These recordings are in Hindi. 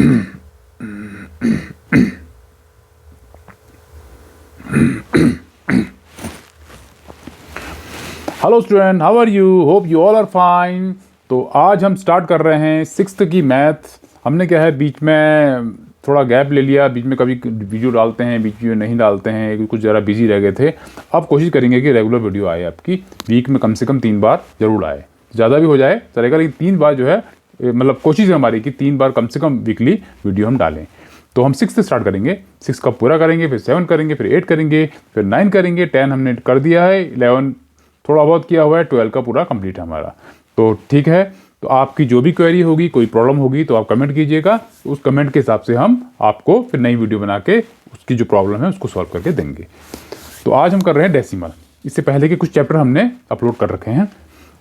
Hello student, how are you? Hope you all are fine. तो आज हम स्टार्ट कर रहे हैं सिक्स्थ की मैथ। हमने क्या है, बीच में थोड़ा गैप ले लिया, बीच में कभी वीडियो डालते हैं, बीच में नहीं डालते हैं, कुछ ज़रा बिजी रह गए थे। अब कोशिश करेंगे कि रेगुलर वीडियो आए आपकी, वीक में कम से कम 3 बार ज़रूर आए। ज़्यादा भी हो जाए चलेगा, लेकिन 3 बार जो है, मतलब कोशिश है हमारी कि 3 बार कम से कम वीकली वीडियो हम डालें। तो हम 6 से स्टार्ट करेंगे, 6 का पूरा करेंगे, फिर 7 करेंगे, फिर 8 करेंगे, फिर 9 करेंगे, 10 हमने कर दिया है, 11 थोड़ा बहुत किया हुआ है, 12 का पूरा कंप्लीट है हमारा। तो ठीक है, तो आपकी जो भी क्वेरी होगी, कोई प्रॉब्लम होगी तो आप कमेंट कीजिएगा, उस कमेंट के हिसाब से हम आपको फिर नई वीडियो बना के उसकी जो प्रॉब्लम है उसको सॉल्व करके देंगे। तो आज हम कर रहे हैं डेसिमल। इससे पहले के कुछ चैप्टर हमने अपलोड कर रखे हैं,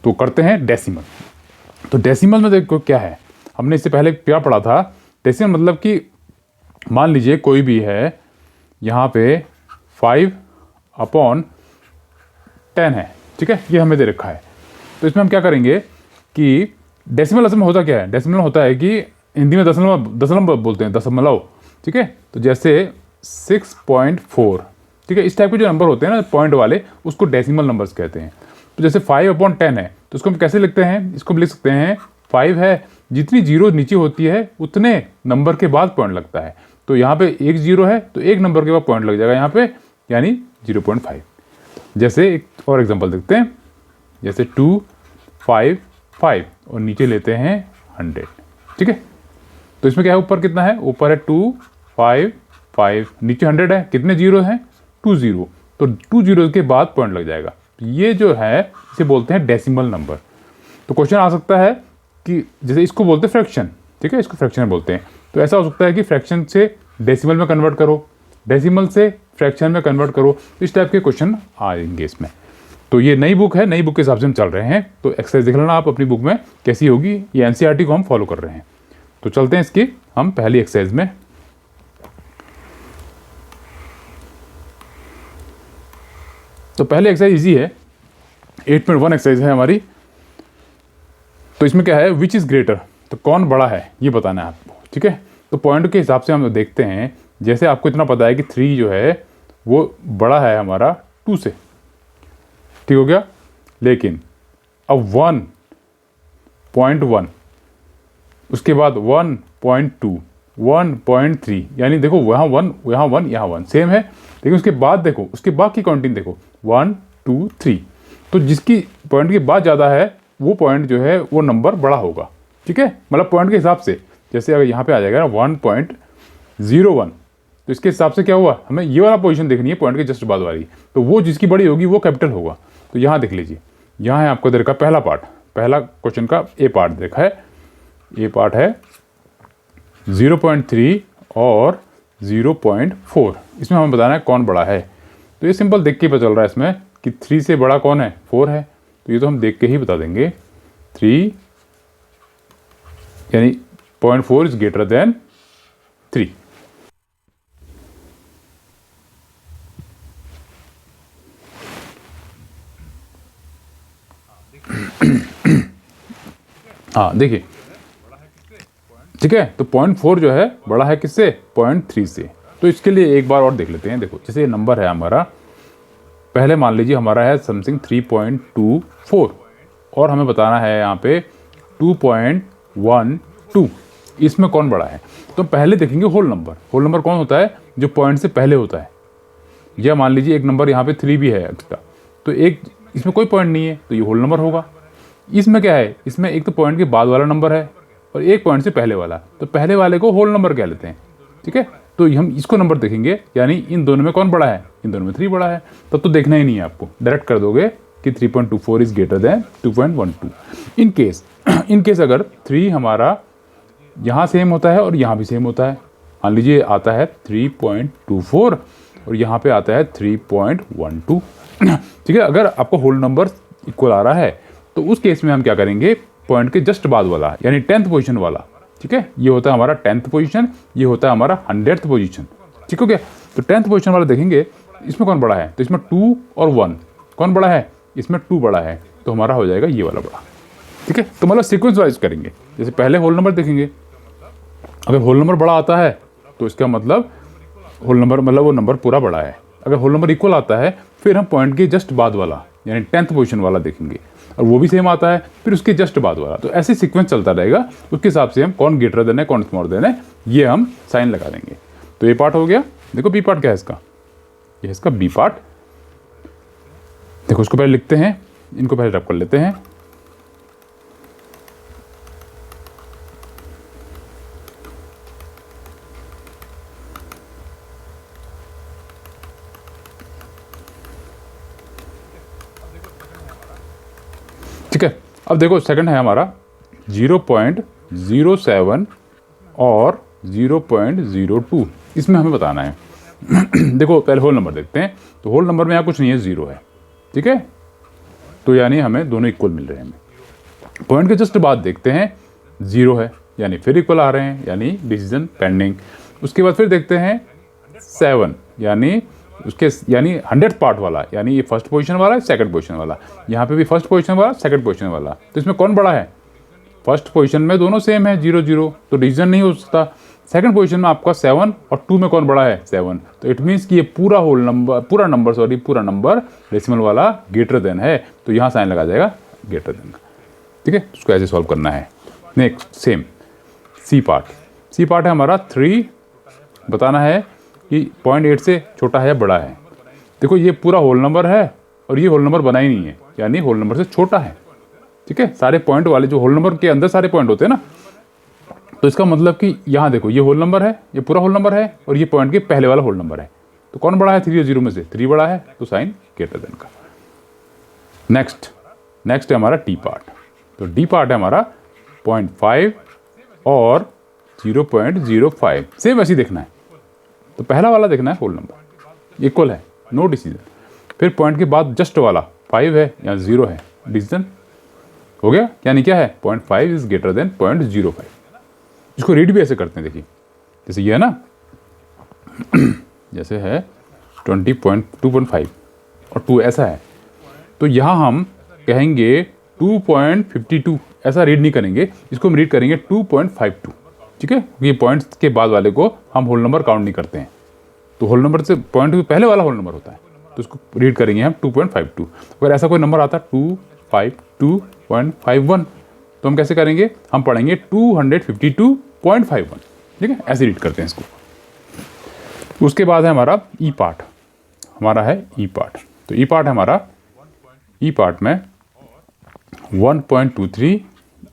तो करते हैं डेसिमल। तो डेसिमल में देखो क्या है, हमने इससे पहले क्या पढ़ा था। डेसिमल मतलब कि मान लीजिए कोई भी है, यहाँ पे 5/10 है, ठीक है, ये हमें दे रखा है। तो इसमें हम क्या करेंगे कि डेसिमल असल में होता क्या है, डेसिमल होता है कि हिंदी में दशमलव बोलते हैं, दशमलव, ठीक है। तो जैसे 6.4, ठीक है, इस टाइप के जो नंबर होते हैं ना पॉइंट वाले, उसको डेसिमल नंबर्स कहते हैं। तो जैसे 5/10 है, तो इसको हम कैसे लिखते हैं, इसको हम लिख सकते हैं 5 है, जितनी जीरो नीचे होती है उतने नंबर के बाद पॉइंट लगता है। तो यहाँ पे एक जीरो है तो एक नंबर के बाद पॉइंट लग जाएगा यहाँ पे, यानी 0.5। जैसे एक और एग्जांपल देखते हैं, जैसे 2, 5, 5 और नीचे लेते हैं 100, ठीक है। तो इसमें क्या है, ऊपर कितना है, ऊपर है 2, 5, 5, नीचे 100 है, कितने जीरो हैं, 2 जीरो, तो 2 जीरो के बाद पॉइंट लग जाएगा। ये जो है इसे बोलते हैं डेसिमल नंबर। तो क्वेश्चन आ सकता है कि जैसे इसको बोलते हैं फ्रैक्शन, ठीक है, इसको फ्रैक्शन बोलते हैं। तो ऐसा हो सकता है कि फ्रैक्शन से डेसिमल में कन्वर्ट करो, डेसिमल से फ्रैक्शन में कन्वर्ट करो, इस टाइप के क्वेश्चन आएंगे इसमें। तो ये नई बुक है, नई बुक के हिसाब से हम चल रहे हैं। तो एक्सरसाइज देख लेना आप अपनी बुक में कैसी होगी, ये एनसीईआरटी को हम फॉलो कर रहे हैं। तो चलते हैं इसकी हम पहली एक्सरसाइज में। तो पहले एक्सरसाइज इजी है, 8.1 एक्सरसाइज है हमारी। तो इसमें क्या है, विच इज़ ग्रेटर, तो कौन बड़ा है ये बताना है आपको, ठीक है। तो पॉइंट के हिसाब से हम देखते हैं, जैसे आपको इतना पता है कि 3 जो है वो बड़ा है हमारा 2 से, ठीक हो गया। लेकिन अब 1.1, उसके बाद 1.2, 1.3, यानी देखो वहाँ 1, यहाँ 1, यहाँ 1 सेम है, लेकिन उसके बाद देखो, उसके बाद की काउंटिंग देखो 1, 2, 3। तो जिसकी पॉइंट के बाद ज़्यादा है वो पॉइंट जो है वो नंबर बड़ा होगा, ठीक है। मतलब पॉइंट के हिसाब से, जैसे अगर यहाँ पे आ जाएगा 1.01, तो इसके हिसाब से क्या हुआ, हमें ये वाला पोजीशन देखनी है पॉइंट के जस्ट बाद वाली, तो वो जिसकी बड़ी होगी वो कैपिटल होगा। तो यहाँ देख लीजिए, यहाँ है आपको दे रखा पहला पार्ट, पहला क्वेश्चन का ए पार्ट देखा है, ए पार्ट है 0.3 और 0.4। इसमें हमें बताना है कौन बड़ा है। तो ये सिंपल देख के पता चल रहा है इसमें कि 3 से बड़ा कौन है, 4 है। तो ये तो हम देख के ही बता देंगे, 3 यानी 0.4 इज ग्रेटर देन 3। हाँ देखिए, ठीक है। तो 0.4 जो है बड़ा है किससे, 0.3 से। तो इसके लिए एक बार और देख लेते हैं। देखो जैसे ये नंबर है हमारा, पहले मान लीजिए हमारा है समथिंग 3.24 और हमें बताना है यहाँ पे 2.12, इसमें कौन बड़ा है। तो पहले देखेंगे होल नंबर। होल नंबर कौन होता है, जो पॉइंट से पहले होता है। या मान लीजिए एक नंबर यहाँ पे 3 भी है एक्स्ट्रा, तो एक इसमें कोई पॉइंट नहीं है, तो ये होल नंबर होगा। इसमें क्या है, इसमें एक तो पॉइंट के बाद वाला नंबर है और एक पॉइंट से पहले वाला, तो पहले वाले को होल नंबर कह लेते हैं, ठीक है। तो हम इसको नंबर देखेंगे, यानी इन दोनों में कौन बड़ा है, इन दोनों में 3 बड़ा है। तब तो देखना ही नहीं है आपको, डायरेक्ट कर दोगे कि 3.24 is greater than 2.12। In case अगर 3 हमारा यहाँ सेम होता है और यहाँ भी सेम होता है, मान लीजिए आता है 3.24 और यहाँ पे आता है 3.12, ठीक है। अगर आपको होल नंबर इक्वल आ रहा है तो उस केस में हम क्या करेंगे, पॉइंट के जस्ट बाद वाला यानी 10th पोजीशन वाला, ठीक है, ये होता है हमारा 10th पोजीशन, ये होता है हमारा 100th पोजीशन, ठीक हो गया। तो 10th पोजीशन वाला देखेंगे, इसमें कौन बड़ा है, तो इसमें 2 और 1 कौन बड़ा है, इसमें 2 बड़ा है, तो हमारा हो जाएगा ये वाला बड़ा, ठीक है। तो मतलब सीक्वेंस वाइज करेंगे, जैसे पहले होल नंबर देखेंगे, अगर होल नंबर बड़ा आता है तो इसका मतलब होल नंबर मतलब वो नंबर पूरा बड़ा है। अगर होल नंबर इक्वल आता है फिर हम पॉइंट के जस्ट बाद वाला यानी 10th पोजीशन वाला देखेंगे, और वो भी सेम आता है फिर उसके जस्ट बाद वाला। तो ऐसे सीक्वेंस चलता रहेगा, उसके हिसाब से हम कौन ग्रेटर देन है कौन स्मॉलर देन है ये हम साइन लगा देंगे। तो ये पार्ट हो गया। देखो बी पार्ट क्या है इसका, ये है इसका बी पार्ट। देखो इसको पहले लिखते हैं, इनको पहले रब कर लेते हैं। ठीक है, अब देखो सेकंड है हमारा 0.07 और 0.02, इसमें हमें बताना है। देखो पहले होल नंबर देखते हैं। तो होल नंबर में यहाँ कुछ नहीं है, 0 है। ठीक है, तो यानी हमें दोनों इक्वल मिल रहे हैं। पॉइंट के जस्ट बाद देखते हैं 0 है, यानी फिर इक्वल आ रहे हैं, यानी डिसीजन पेंडिंग। उसके बाद फिर देखते हैं 7, यानी उसके यानी 100th पार्ट वाला, यानी ये फर्स्ट पोजीशन वाला है सेकंड पोजीशन वाला, यहाँ पे भी फर्स्ट पोजीशन वाला सेकंड पोजीशन वाला। तो इसमें कौन बड़ा है? फर्स्ट पोजीशन में दोनों सेम है 0 0, तो डिसीजन नहीं हो सकता। सेकंड पोजीशन में आपका 7 और 2 में कौन बड़ा है? 7। तो इट मीन्स कि ये पूरा नंबर डेसिमल वाला ग्रेटर देन है, तो यहाँ साइन लगा जाएगा ग्रेटर देन का। ठीक है, उसको ऐसे सॉल्व करना है। नेक्स्ट सेम सी पार्ट है हमारा 3, बताना है कि 0.8 से छोटा है या बड़ा है। देखो ये पूरा होल नंबर है और ये होल नंबर बना ही नहीं है, यानी होल नंबर से छोटा है। ठीक है, सारे पॉइंट वाले जो होल नंबर के अंदर सारे पॉइंट होते हैं ना, तो इसका मतलब कि यहाँ देखो ये होल नंबर है, ये पूरा होल नंबर है, और ये पॉइंट के पहले वाला होल नंबर है। तो कौन बड़ा है? 3 और 0 में से 3 बड़ा है, तो साइन ग्रेटर देन का। नेक्स्ट है हमारा डी पार्ट। तो डी पार्ट है हमारा 0.5 और 0.05, सेम वैसे ही देखना है। तो पहला वाला देखना है होल नंबर इक्वल है, नो डिसीजन। फिर पॉइंट के बाद जस्ट वाला 5 है या 0 है, डिसीजन हो गया। यानी क्या है? 0.5 इज ग्रेटर देन 0.05। इसको रीड भी ऐसे करते हैं, देखिए जैसे ये है ना, जैसे है 2.5 और 2 ऐसा है, तो यहाँ हम कहेंगे 2.52, ऐसा रीड नहीं करेंगे, इसको हम रीड करेंगे 2.52। ठीक है, ये पॉइंट्स के बाद वाले को हम होल नंबर काउंट नहीं करते हैं, तो होल नंबर से पॉइंट के पहले वाला होल नंबर होता है, तो उसको रीड करेंगे हम 2.52। अगर ऐसा कोई नंबर आता है 252.51, तो हम कैसे करेंगे? हम पढ़ेंगे 252.51। ठीक है, ऐसे रीड करते हैं इसको। उसके बाद है हमारा ई पार्ट, हमारा है ई पार्ट। तो ई पार्ट है हमारा, ई पार्ट में 1.23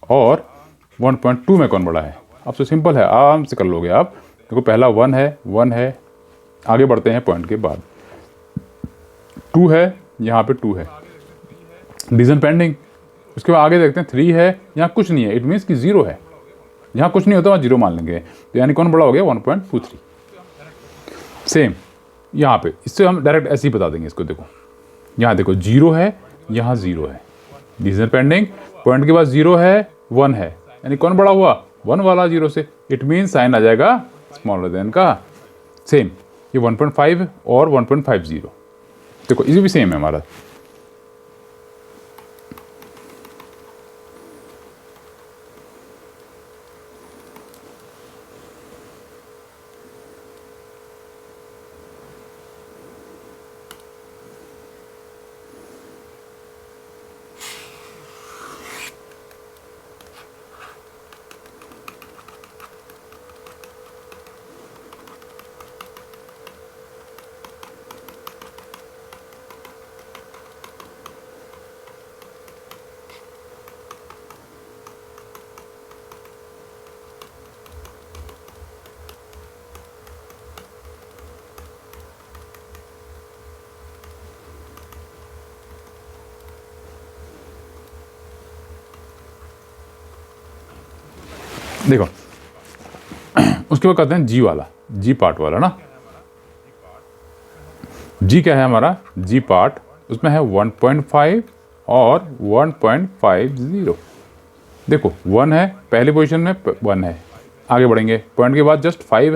और 1.2 में कौन बड़ा है? अब तो सिंपल है, आराम से कर लोगे आप। देखो पहला 1 है, आगे बढ़ते हैं पॉइंट के बाद 2 है, यहाँ पे 2 है, डिसीजन पेंडिंग। उसके बाद आगे देखते हैं 3 है, यहाँ कुछ नहीं है, इट मीन्स कि 0 है। यहाँ कुछ नहीं होता वहाँ 0 मान लेंगे, तो यानी कौन बड़ा हो गया? 1.23। सेम यहाँ पे, इससे हम डायरेक्ट ऐसे ही बता देंगे इसको। देखो यहाँ देखो 0 है, यहाँ 0 है, डिसीजन पेंडिंग। पॉइंट के बाद 0 है, 1 है, यानी कौन बड़ा हुआ? 1 वाला 0 से, इट मीन्स साइन आ जाएगा स्मॉलर देन का। सेम ये 1.5 और 1.50, देखो इसे भी सेम है हमारा। देखो उसके बाद कहते हैं जी वाला, जी पार्ट वाला ना। जी क्या है हमारा? जी पार्ट, उसमें है 1.5 और 1.50। देखो 1 है, पहली पोजीशन में 1 है, आगे बढ़ेंगे। पॉइंट के बाद जस्ट 5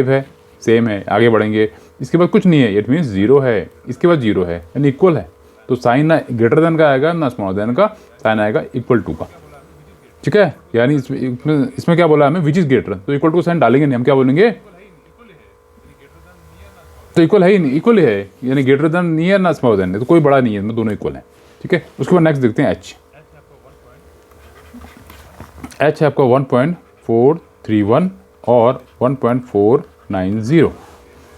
है, सेम है, आगे बढ़ेंगे। इसके बाद कुछ नहीं है, इट मीन्स 0 है, इसके बाद 0 है, यानी इक्वल है। तो साइन ना ग्रेटर देन का आएगा ना स्मॉलर देन का, साइन आएगा इक्वल टू का। ठीक है, यानी इसमें क्या बोला हमें, विच इज ग्रेटर, तो इक्वल टू साइन डालेंगे नहीं, हम क्या बोलेंगे, तो इक्वल है ही नहीं, इक्वल है, यानी ग्रेटर देन नियर ना स्मॉलर देन, तो कोई बड़ा नहीं है, इसमें दोनों इक्वल हैं। ठीक है, उसके बाद नेक्स्ट देखते हैं एच। एच है आपका 1.431 और 1.490,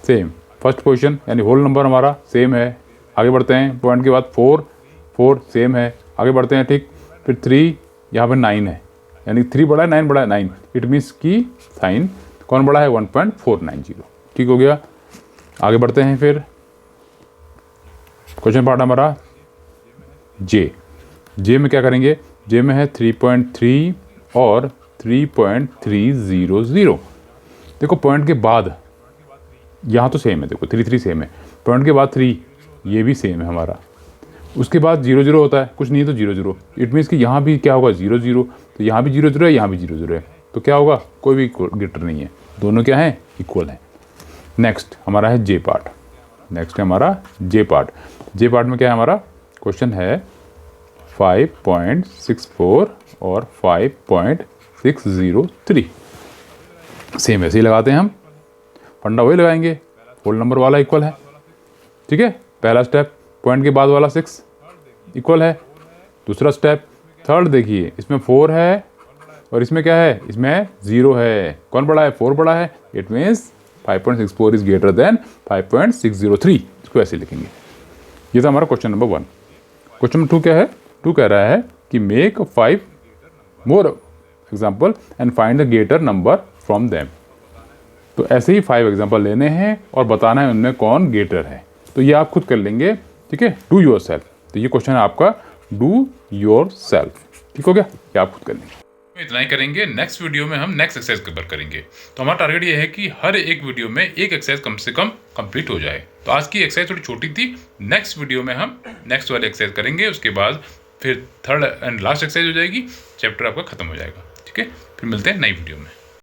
सेम फर्स्ट पोजीशन, यानी होल नंबर हमारा सेम है। आगे बढ़ते हैं, पॉइंट के बाद 4 सेम है, आगे बढ़ते हैं। ठीक, फिर 3, यहाँ पर 9 है, यानी 3 बड़ा है 9 बड़ा है, 9, इट मीन्स की साइन कौन बड़ा है, 1.490। ठीक हो गया, आगे बढ़ते हैं। फिर क्वेश्चन पार्ट हमारा जे में क्या करेंगे, जे में है 3.3 और 3.300। देखो पॉइंट के बाद यहाँ तो सेम है, देखो 3 सेम है, पॉइंट के बाद 3 ये भी सेम है हमारा, उसके बाद 0 होता है, कुछ नहीं है तो 0, इट मीन्स कि यहाँ भी क्या होगा 0, तो यहाँ भी 0 है, यहाँ भी 0 है, तो क्या होगा, कोई भी ग्रेटर नहीं है, दोनों क्या है, इक्वल है। नेक्स्ट हमारा है जे पार्ट, नेक्स्ट है हमारा जे पार्ट। जे पार्ट में क्या है हमारा, क्वेश्चन है 5.64 और 5.603, सेम ऐसे ही लगाते हैं हम, फंडा वही लगाएंगे, होल नंबर वाला इक्वल है। ठीक है, पहला स्टेप, पॉइंट के बाद वाला 6 इक्वल है। दूसरा स्टेप, थर्ड देखिए, इसमें 4 है और इसमें क्या है, इसमें 0 है, कौन बड़ा है, 4 बड़ा है, it means 5.64 is greater than 5.603, इसको ऐसे लिखेंगे। ये था हमारा क्वेश्चन नंबर 1। क्वेश्चन नंबर 2 क्या है, 2 कह रहा है कि make 5 more example and find the greater number from them. तो ऐसे ही 5 एग्जाम्पल लेने हैं और बताना है उनमें कौन ग्रेटर है, तो ये आप खुद कर लेंगे। ठीक है, डू योर सेल्फ, तो ये क्वेश्चन है आपका डू योर सेल्फ। ठीक हो गया, ये आप खुद कर लेंगे। इतना ही करेंगे, नेक्स्ट वीडियो में हम नेक्स्ट एक्सरसाइज कवर करेंगे। तो हमारा टारगेट ये है कि हर एक वीडियो में एक एक्सरसाइज कम से कम कंप्लीट हो जाए। तो आज की एक्सरसाइज थोड़ी छोटी थी, नेक्स्ट वीडियो में हम नेक्स्ट वाली एक्सरसाइज करेंगे, उसके बाद फिर थर्ड एंड लास्ट एक्सरसाइज हो जाएगी, चैप्टर आपका खत्म हो जाएगा। ठीक है, फिर मिलते हैं नई वीडियो में।